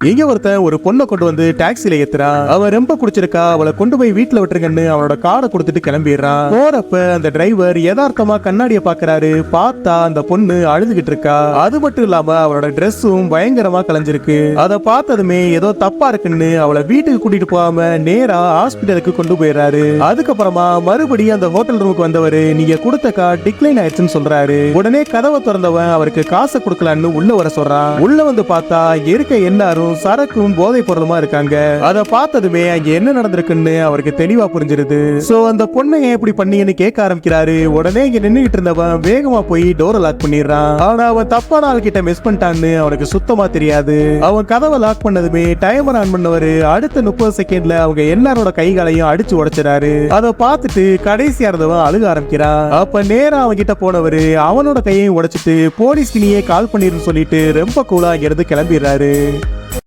இங்க ஒருத்தன் ஒரு பொண்ணை கொண்டு வந்து டாக்ஸில ஏத்துறான். அவன் ரொம்ப குடிச்சிருக்கா, அவளை கொண்டு போய் வீட்டுல விட்டுருங்கன்னு அவனோட காரை கொடுத்துட்டு கிளம்பிடுறான். போறப்ப அந்த டிரைவர் யதார்த்தமா கண்ணாடிய பாக்குறாரு. பார்த்தா அந்த பொண்ணு அழுதுகிட்டு இருக்கா. அது மட்டும் இல்லாம அவளோட ட்ரெஸ்ஸும் பயங்கரமா கலைஞ்சிருக்கு. அதை பார்த்ததுமே ஏதோ தப்பா இருக்குன்னு அவளை வீட்டுக்கு கூட்டிட்டு போகாம நேரா ஹாஸ்பிட்டலுக்கு கொண்டு போயிடுறாரு. அதுக்கப்புறமா மறுபடியும் அந்த ஹோட்டல் ரூமுக்கு வந்தவரு நீங்க கொடுத்த கார் டிக்ளைன் ஆயிடுச்சுன்னு சொல்றாரு. உடனே கதவை திறந்தவன் அவருக்கு காசை கொடுக்கலான்னு உள்ள வர சொல்றான். உள்ள வந்து பார்த்தா இருக்க எல்லாரும் சரக்கும் போதை பொருளுமா இருக்காங்க. அதை பார்த்ததுமே அங்க என்ன நடந்திருக்குன்னு அவருக்கு தெளிவா புரிஞ்சிருது. சோ அந்த பொண்ணை ஏன் இப்படி பண்ணீங்கன்னு கேட்க ஆரம்பிக்கிறாரு. உடனே இங்க நின்னுகிட்டு இருந்தவன் வேகமா போய் டோரை லாக் பண்ணிடுறான். ஆனா அவன் தப்பான ஆள் கிட்ட மிஸ் பண்ணிட்டான்னு அவனுக்கு சுத்தமா தெரியாது. அவன் கதவை லாக் பண்ணதுமே டைமர் ஆன் பண்ணவரு அடுத்த 30 செகண்ட்ல அவங்க எல்லாரோட கைகளையும் அடிச்சு உடைச்சிடாரு. அதை பார்த்துட்டு கடைசியா இருந்தவன் அழுக ஆரம்பிக்கிறான். அப்ப நேரா அவன் கிட்ட போனவரு அவனோட கையையும் உடைச்சிட்டு போலீஸ்க்கு நீயே கால் பண்ணிருன்னு சொல்லிட்டு ரொம்ப கூலா இங்க இருந்து கிளம்பிடுறாரு.